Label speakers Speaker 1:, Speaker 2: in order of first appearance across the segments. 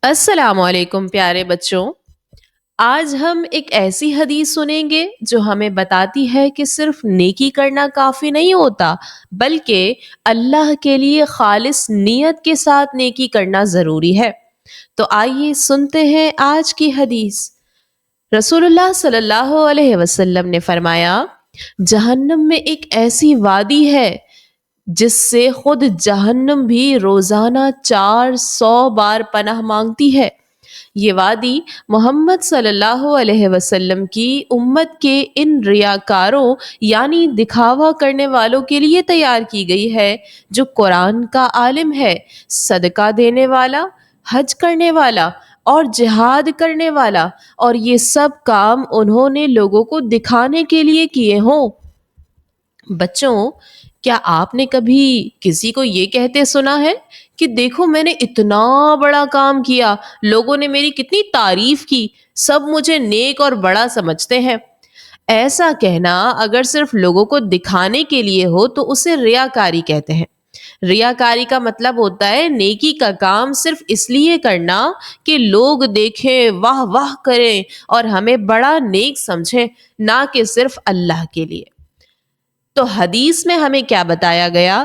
Speaker 1: السلام علیکم پیارے بچوں. آج ہم ایک ایسی حدیث سنیں گے جو ہمیں بتاتی ہے کہ صرف نیکی کرنا کافی نہیں ہوتا، بلکہ اللہ کے لیے خالص نیت کے ساتھ نیکی کرنا ضروری ہے. تو آئیے سنتے ہیں آج کی حدیث. رسول اللہ صلی اللہ علیہ وسلم نے فرمایا، جہنم میں ایک ایسی وادی ہے جس سے خود جہنم بھی روزانہ 400 بار پناہ مانگتی ہے. یہ وادی محمد صلی اللہ علیہ وسلم کی امت کے ان ریاکاروں یعنی دکھاوا کرنے والوں کے لیے تیار کی گئی ہے جو قرآن کا عالم ہے، صدقہ دینے والا، حج کرنے والا اور جہاد کرنے والا، اور یہ سب کام انہوں نے لوگوں کو دکھانے کے لیے کیے ہوں. بچوں، کیا آپ نے کبھی کسی کو یہ کہتے سنا ہے کہ دیکھو میں نے اتنا بڑا کام کیا، لوگوں نے میری کتنی تعریف کی، سب مجھے نیک اور بڑا سمجھتے ہیں؟ ایسا کہنا اگر صرف لوگوں کو دکھانے کے لیے ہو تو اسے ریاکاری کہتے ہیں. ریاکاری کا مطلب ہوتا ہے نیکی کا کام صرف اس لیے کرنا کہ لوگ دیکھیں، واہ واہ کریں اور ہمیں بڑا نیک سمجھیں، نہ کہ صرف اللہ کے لیے. تو حدیث میں ہمیں کیا بتایا گیا؟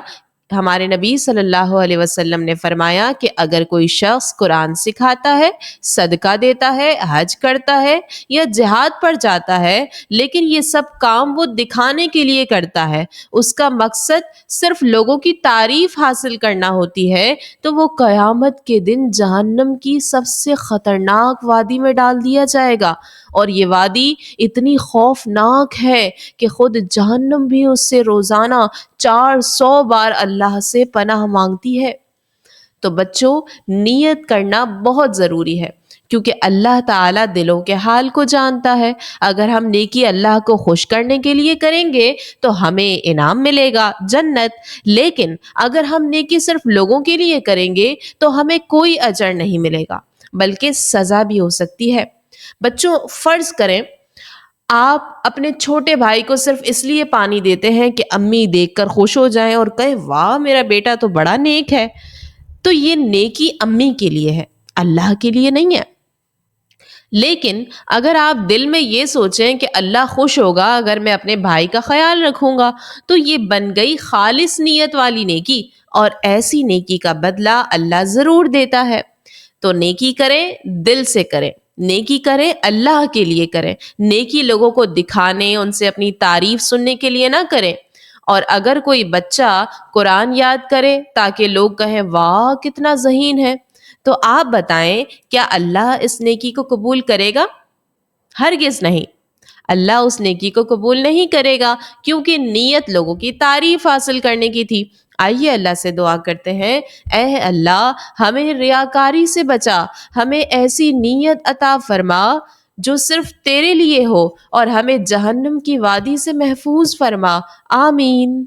Speaker 1: ہمارے نبی صلی اللہ علیہ وسلم نے فرمایا کہ اگر کوئی شخص قرآن سکھاتا ہے، صدقہ دیتا ہے، حج کرتا ہے یا جہاد پر جاتا ہے، لیکن یہ سب کام وہ دکھانے کے لیے کرتا ہے، اس کا مقصد صرف لوگوں کی تعریف حاصل کرنا ہوتی ہے، تو وہ قیامت کے دن جہنم کی سب سے خطرناک وادی میں ڈال دیا جائے گا. اور یہ وادی اتنی خوفناک ہے کہ خود جہنم بھی اس سے روزانہ 400 بار اللہ سے پناہ مانگتی ہے. تو بچوں، نیت کرنا بہت ضروری ہے کیونکہ اللہ تعالیٰ دلوں کے حال کو جانتا ہے. اگر ہم نیکی اللہ کو خوش کرنے کے لیے کریں گے تو ہمیں انعام ملے گا، جنت. لیکن اگر ہم نیکی صرف لوگوں کے لیے کریں گے تو ہمیں کوئی اجر نہیں ملے گا، بلکہ سزا بھی ہو سکتی ہے. بچوں، فرض کریں آپ اپنے چھوٹے بھائی کو صرف اس لیے پانی دیتے ہیں کہ امی دیکھ کر خوش ہو جائیں اور کہیں واہ میرا بیٹا تو بڑا نیک ہے. تو یہ نیکی امی کے لیے ہے، اللہ کے لیے نہیں ہے. لیکن اگر آپ دل میں یہ سوچیں کہ اللہ خوش ہوگا اگر میں اپنے بھائی کا خیال رکھوں گا، تو یہ بن گئی خالص نیت والی نیکی، اور ایسی نیکی کا بدلہ اللہ ضرور دیتا ہے. تو نیکی کریں، دل سے کریں. نیکی کریں، اللہ کے لیے کریں. نیکی لوگوں کو دکھانے، ان سے اپنی تعریف سننے کے لیے نہ کریں. اور اگر کوئی بچہ قرآن یاد کرے تاکہ لوگ کہیں واہ کتنا ذہین ہے، تو آپ بتائیں کیا اللہ اس نیکی کو قبول کرے گا؟ ہرگز نہیں. اللہ اس نیکی کو قبول نہیں کرے گا کیونکہ نیت لوگوں کی تعریف حاصل کرنے کی تھی. آئیے اللہ سے دعا کرتے ہیں، اے اللہ ہمیں ریاکاری سے بچا، ہمیں ایسی نیت عطا فرما جو صرف تیرے لیے ہو، اور ہمیں جہنم کی وادی سے محفوظ فرما. آمین.